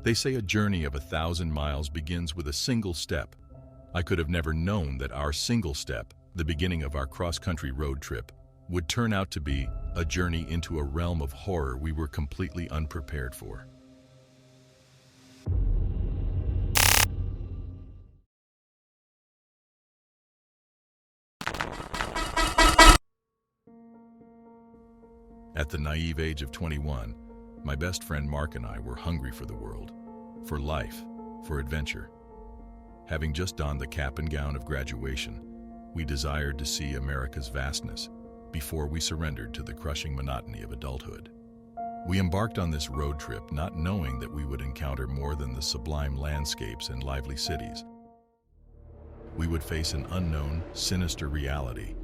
They say a journey of 1,000 miles begins with a single step. I could have never known that our single step, the beginning of our cross-country road trip, would turn out to be a journey into a realm of horror we were completely unprepared for. At the naive age of 21, my best friend Mark and I were hungry for the world, for life, for adventure. Having just donned the cap and gown of graduation, we desired to see America's vastness before we surrendered to the crushing monotony of adulthood. We embarked on this road trip not knowing that we would encounter more than the sublime landscapes and lively cities. We would face an unknown, sinister reality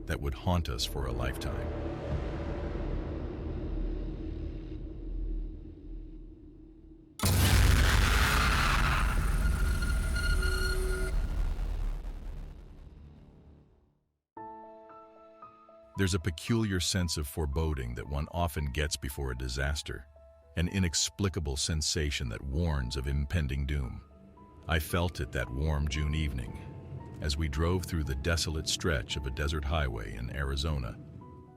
that would haunt us for a lifetime. There's a peculiar sense of foreboding that one often gets before a disaster, an inexplicable sensation that warns of impending doom. I felt it that warm June evening, as we drove through the desolate stretch of a desert highway in Arizona.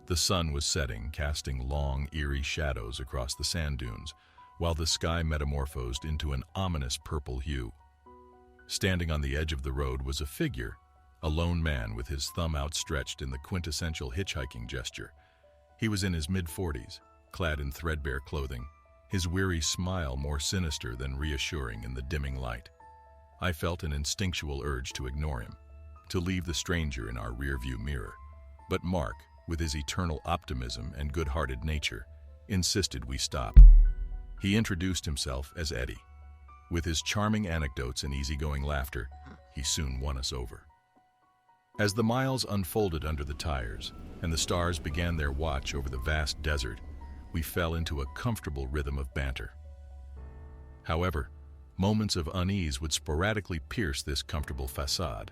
The sun was setting, casting long, eerie shadows across the sand dunes, while the sky metamorphosed into an ominous purple hue. Standing on the edge of the road was a figure, a lone man with his thumb outstretched in the quintessential hitchhiking gesture. He was in his mid-40s, clad in threadbare clothing, his weary smile more sinister than reassuring in the dimming light. I felt an instinctual urge to ignore him, to leave the stranger in our rearview mirror. But Mark, with his eternal optimism and good-hearted nature, insisted we stop. He introduced himself as Eddie. With his charming anecdotes and easygoing laughter, he soon won us over. As the miles unfolded under the tires and the stars began their watch over the vast desert, we fell into a comfortable rhythm of banter. However, moments of unease would sporadically pierce this comfortable facade.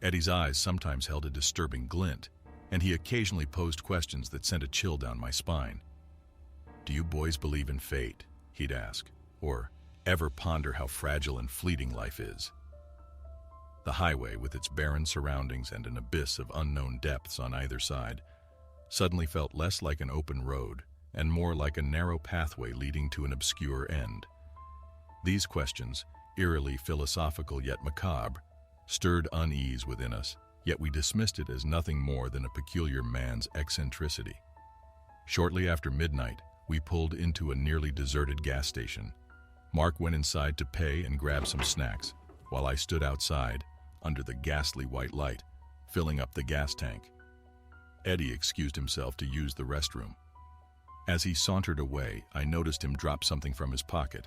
Eddie's eyes sometimes held a disturbing glint, and he occasionally posed questions that sent a chill down my spine. "Do you boys believe in fate?" he'd ask, or "ever ponder how fragile and fleeting life is?" The highway, with its barren surroundings and an abyss of unknown depths on either side, suddenly felt less like an open road and more like a narrow pathway leading to an obscure end. These questions, eerily philosophical yet macabre, stirred unease within us, yet we dismissed it as nothing more than a peculiar man's eccentricity. Shortly after midnight, we pulled into a nearly deserted gas station. Mark went inside to pay and grab some snacks, while I stood outside, under the ghastly white light, filling up the gas tank. Eddie excused himself to use the restroom. As he sauntered away, I noticed him drop something from his pocket.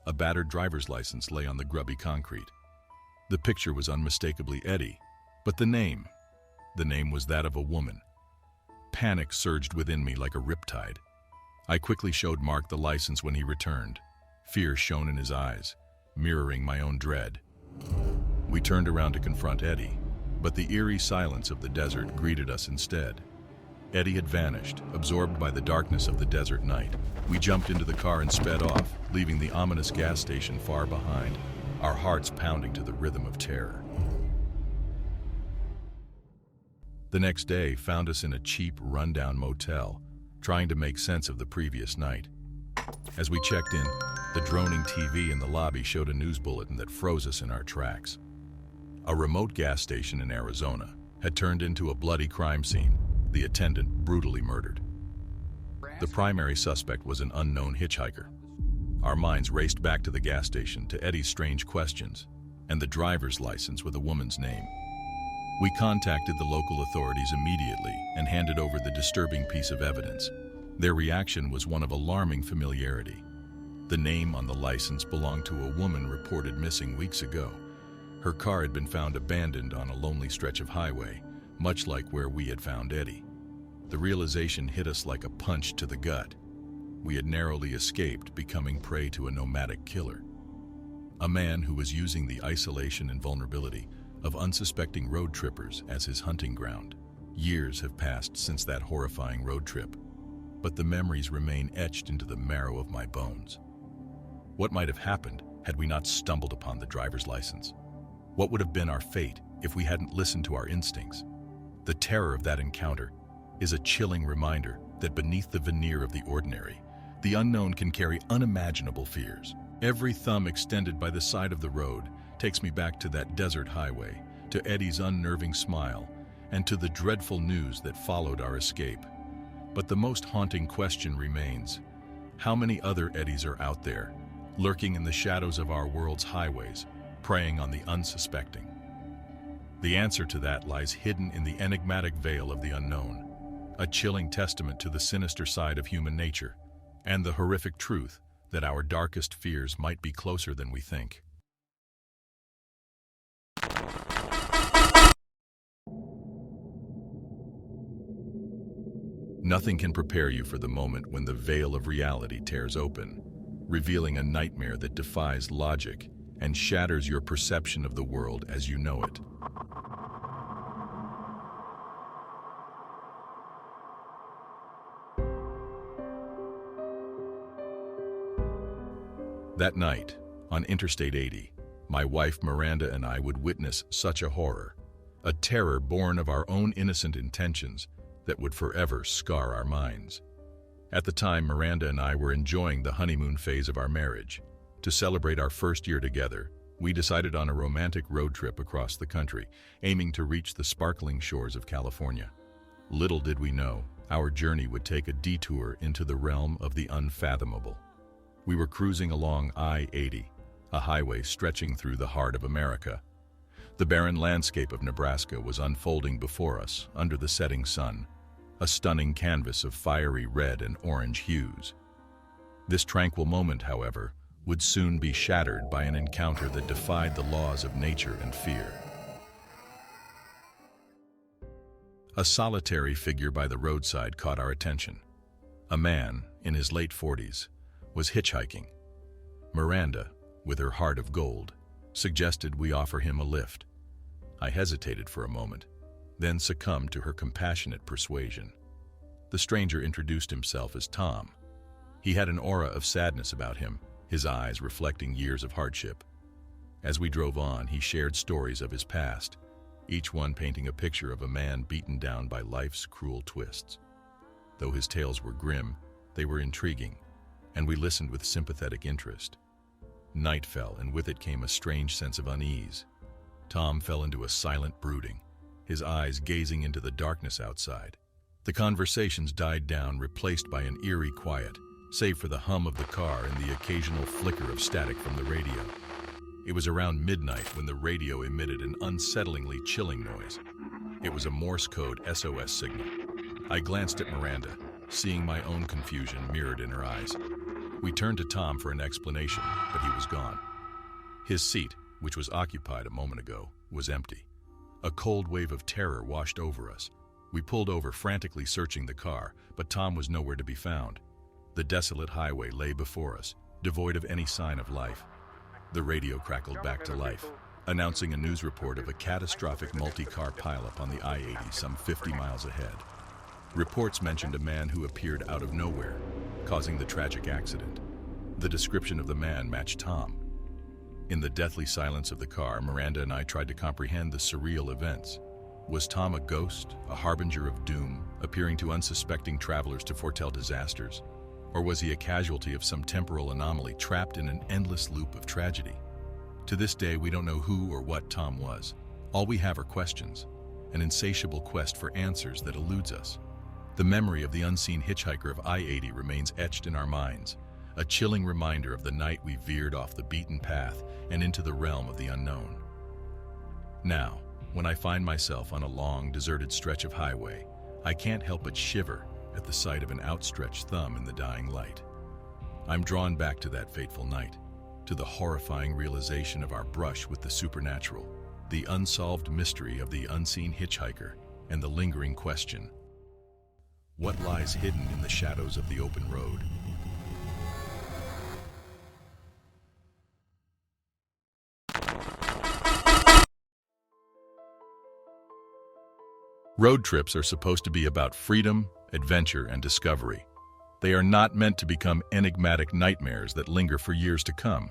A battered driver's license lay on the grubby concrete. The picture was unmistakably Eddie, but the name was that of a woman. Panic surged within me like a riptide. I quickly showed Mark the license when he returned. Fear shone in his eyes, mirroring my own dread. We turned around to confront Eddie, but the eerie silence of the desert greeted us instead. Eddie had vanished, absorbed by the darkness of the desert night. We jumped into the car and sped off, leaving the ominous gas station far behind, our hearts pounding to the rhythm of terror. The next day found us in a cheap, rundown motel, trying to make sense of the previous night. As we checked in, the droning TV in the lobby showed a news bulletin that froze us in our tracks. A remote gas station in Arizona had turned into a bloody crime scene, the attendant brutally murdered. The primary suspect was an unknown hitchhiker. Our minds raced back to the gas station, to Eddie's strange questions, and the driver's license with a woman's name. We contacted the local authorities immediately and handed over the disturbing piece of evidence. Their reaction was one of alarming familiarity. The name on the license belonged to a woman reported missing weeks ago. Her car had been found abandoned on a lonely stretch of highway, much like where we had found Eddie. The realization hit us like a punch to the gut. We had narrowly escaped becoming prey to a nomadic killer. A man who was using the isolation and vulnerability of unsuspecting road trippers as his hunting ground. Years have passed since that horrifying road trip, but the memories remain etched into the marrow of my bones. What might have happened had we not stumbled upon the driver's license? What would have been our fate if we hadn't listened to our instincts? The terror of that encounter is a chilling reminder that beneath the veneer of the ordinary, the unknown can carry unimaginable fears. Every thumb extended by the side of the road takes me back to that desert highway, to Eddie's unnerving smile, and to the dreadful news that followed our escape. But the most haunting question remains: how many other Eddies are out there, lurking in the shadows of our world's highways, preying on the unsuspecting? The answer to that lies hidden in the enigmatic veil of the unknown, a chilling testament to the sinister side of human nature, and the horrific truth that our darkest fears might be closer than we think. Nothing can prepare you for the moment when the veil of reality tears open, revealing a nightmare that defies logic and shatters your perception of the world as you know it. That night, on Interstate 80, my wife Miranda and I would witness such a horror, a terror born of our own innocent intentions that would forever scar our minds. At the time, Miranda and I were enjoying the honeymoon phase of our marriage. To celebrate our first year together, we decided on a romantic road trip across the country, aiming to reach the sparkling shores of California. Little did we know, our journey would take a detour into the realm of the unfathomable. We were cruising along I-80, a highway stretching through the heart of America. The barren landscape of Nebraska was unfolding before us under the setting sun, a stunning canvas of fiery red and orange hues. This tranquil moment, however, would soon be shattered by an encounter that defied the laws of nature and fear. A solitary figure by the roadside caught our attention. A man, in his late 40s, was hitchhiking. Miranda, with her heart of gold, suggested we offer him a lift. I hesitated for a moment, then succumbed to her compassionate persuasion. The stranger introduced himself as Tom. He had an aura of sadness about him, his eyes reflecting years of hardship. As we drove on, he shared stories of his past, each one painting a picture of a man beaten down by life's cruel twists. Though his tales were grim, they were intriguing, and we listened with sympathetic interest. Night fell, and with it came a strange sense of unease. Tom fell into a silent brooding, his eyes gazing into the darkness outside. The conversations died down, replaced by an eerie quiet, save for the hum of the car and the occasional flicker of static from the radio. It was around midnight when the radio emitted an unsettlingly chilling noise. It was a Morse code SOS signal. I glanced at Miranda, seeing my own confusion mirrored in her eyes. We turned to Tom for an explanation, but he was gone. His seat, which was occupied a moment ago, was empty. A cold wave of terror washed over us. We pulled over, frantically searching the car, but Tom was nowhere to be found. The desolate highway lay before us, devoid of any sign of life. The radio crackled back to life, announcing a news report of a catastrophic multi-car pileup on the I-80 some 50 miles ahead. Reports mentioned a man who appeared out of nowhere, causing the tragic accident. The description of the man matched Tom. In the deathly silence of the car, Miranda and I tried to comprehend the surreal events. Was Tom a ghost, a harbinger of doom, appearing to unsuspecting travelers to foretell disasters? Or was he a casualty of some temporal anomaly trapped in an endless loop of tragedy? To this day, we don't know who or what Tom was. All we have are questions, an insatiable quest for answers that eludes us. The memory of the unseen hitchhiker of I-80 remains etched in our minds, a chilling reminder of the night we veered off the beaten path and into the realm of the unknown. Now, when I find myself on a long, deserted stretch of highway, I can't help but shiver at the sight of an outstretched thumb in the dying light. I'm drawn back to that fateful night, to the horrifying realization of our brush with the supernatural, the unsolved mystery of the unseen hitchhiker, and the lingering question: what lies hidden in the shadows of the open road? Road trips are supposed to be about freedom, adventure, and discovery. They are not meant to become enigmatic nightmares that linger for years to come.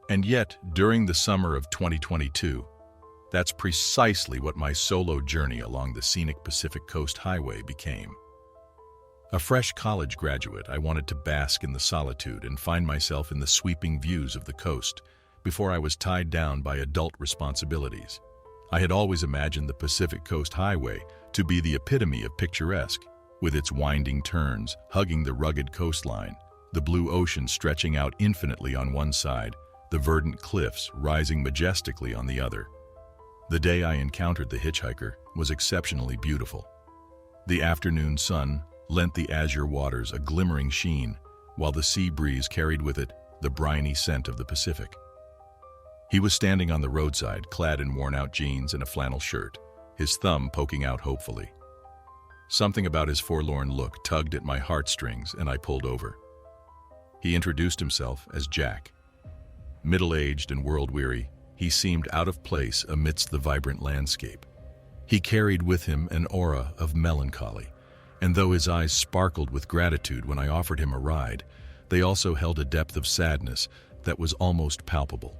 And yet, during the summer of 2022, that's precisely what my solo journey along the scenic Pacific Coast Highway became. A fresh college graduate, I wanted to bask in the solitude and find myself in the sweeping views of the coast before I was tied down by adult responsibilities. I had always imagined the Pacific Coast Highway to be the epitome of picturesque, with its winding turns hugging the rugged coastline, the blue ocean stretching out infinitely on one side, the verdant cliffs rising majestically on the other. The day I encountered the hitchhiker was exceptionally beautiful. The afternoon sun lent the azure waters a glimmering sheen, while the sea breeze carried with it the briny scent of the Pacific. He was standing on the roadside, clad in worn-out jeans and a flannel shirt, his thumb poking out hopefully. Something about his forlorn look tugged at my heartstrings, and I pulled over. He introduced himself as Jack. Middle-aged and world-weary, he seemed out of place amidst the vibrant landscape. He carried with him an aura of melancholy, and though his eyes sparkled with gratitude when I offered him a ride, they also held a depth of sadness that was almost palpable.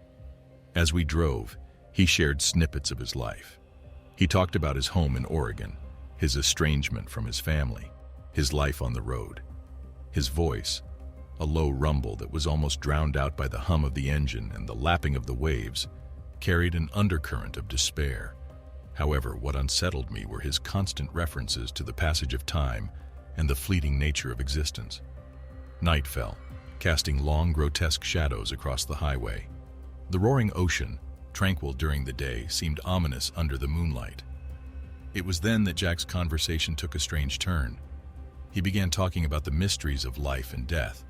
As we drove, he shared snippets of his life. He talked about his home in Oregon, his estrangement from his family, his life on the road. His voice, a low rumble that was almost drowned out by the hum of the engine and the lapping of the waves, carried an undercurrent of despair. However, what unsettled me were his constant references to the passage of time and the fleeting nature of existence. Night fell, casting long, grotesque shadows across the highway. The roaring ocean, tranquil during the day, seemed ominous under the moonlight. It was then that Jack's conversation took a strange turn. He began talking about the mysteries of life and death,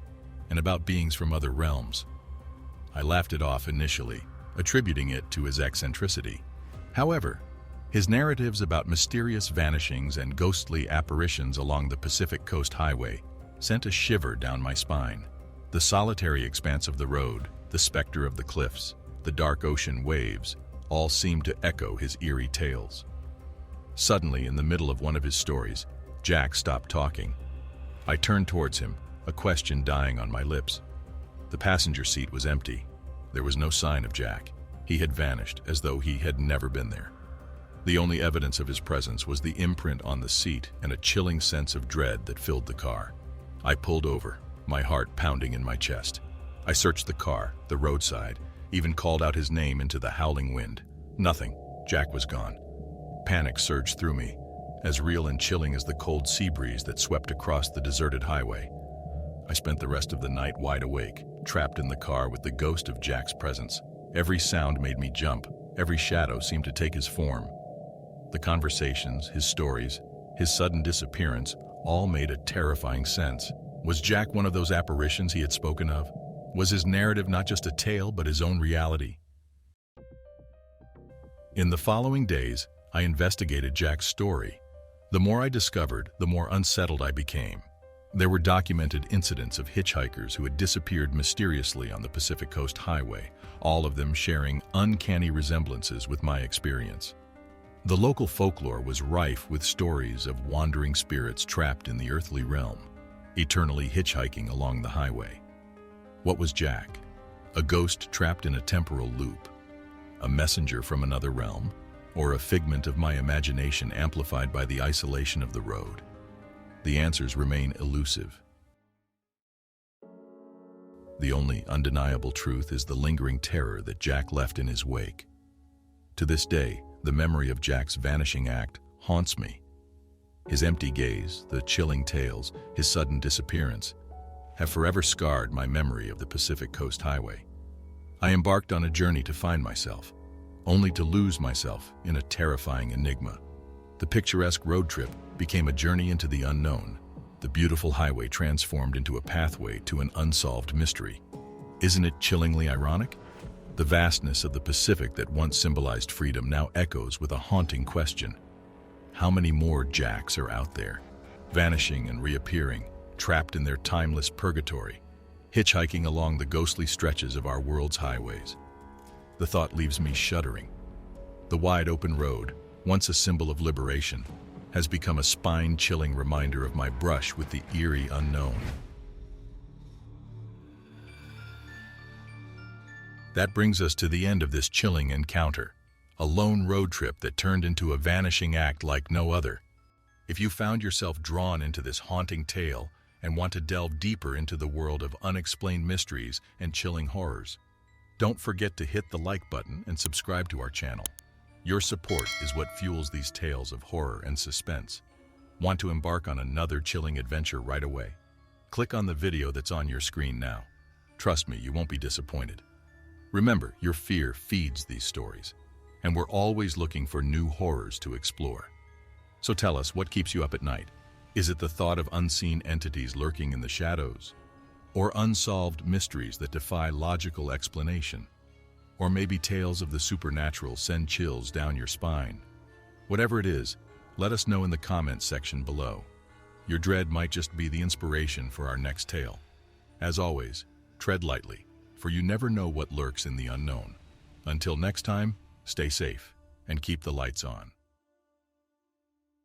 and about beings from other realms. I laughed it off initially, attributing it to his eccentricity. However, his narratives about mysterious vanishings and ghostly apparitions along the Pacific Coast Highway sent a shiver down my spine. The solitary expanse of the road, the specter of the cliffs, the dark ocean waves, all seemed to echo his eerie tales. Suddenly, in the middle of one of his stories, Jack stopped talking. I turned towards him, a question dying on my lips. The passenger seat was empty. There was no sign of Jack. He had vanished, as though he had never been there. The only evidence of his presence was the imprint on the seat and a chilling sense of dread that filled the car. I pulled over, my heart pounding in my chest. I searched the car, the roadside, even called out his name into the howling wind. Nothing. Jack was gone. Panic surged through me, as real and chilling as the cold sea breeze that swept across the deserted highway. I spent the rest of the night wide awake, trapped in the car with the ghost of Jack's presence. Every sound made me jump. Every shadow seemed to take his form. The conversations, his stories, his sudden disappearance, all made a terrifying sense. Was Jack one of those apparitions he had spoken of? Was his narrative not just a tale, but his own reality? In the following days, I investigated Jack's story. The more I discovered, the more unsettled I became. There were documented incidents of hitchhikers who had disappeared mysteriously on the Pacific Coast Highway, all of them sharing uncanny resemblances with my experience. The local folklore was rife with stories of wandering spirits trapped in the earthly realm, eternally hitchhiking along the highway. What was Jack? A ghost trapped in a temporal loop? A messenger from another realm? Or a figment of my imagination amplified by the isolation of the road? The answers remain elusive. The only undeniable truth is the lingering terror that Jack left in his wake. To this day, the memory of Jack's vanishing act haunts me. His empty gaze, the chilling tales, his sudden disappearance, have forever scarred my memory of the Pacific Coast Highway. I embarked on a journey to find myself, only to lose myself in a terrifying enigma. The picturesque road trip became a journey into the unknown, the beautiful highway transformed into a pathway to an unsolved mystery. Isn't it chillingly ironic? The vastness of the Pacific that once symbolized freedom now echoes with a haunting question. How many more Jacks are out there, vanishing and reappearing, trapped in their timeless purgatory, hitchhiking along the ghostly stretches of our world's highways? The thought leaves me shuddering. The wide open road, once a symbol of liberation, has become a spine-chilling reminder of my brush with the eerie unknown. That brings us to the end of this chilling encounter, a lone road trip that turned into a vanishing act like no other. If you found yourself drawn into this haunting tale and want to delve deeper into the world of unexplained mysteries and chilling horrors, don't forget to hit the like button and subscribe to our channel. Your support is what fuels these tales of horror and suspense. Want to embark on another chilling adventure right away? Click on the video that's on your screen now. Trust me, you won't be disappointed. Remember, your fear feeds these stories, and we're always looking for new horrors to explore. So tell us, what keeps you up at night? Is it the thought of unseen entities lurking in the shadows? Or unsolved mysteries that defy logical explanation? Or maybe tales of the supernatural send chills down your spine? Whatever it is, let us know in the comments section below. Your dread might just be the inspiration for our next tale. As always, tread lightly, for you never know what lurks in the unknown. Until next time, stay safe and keep the lights on.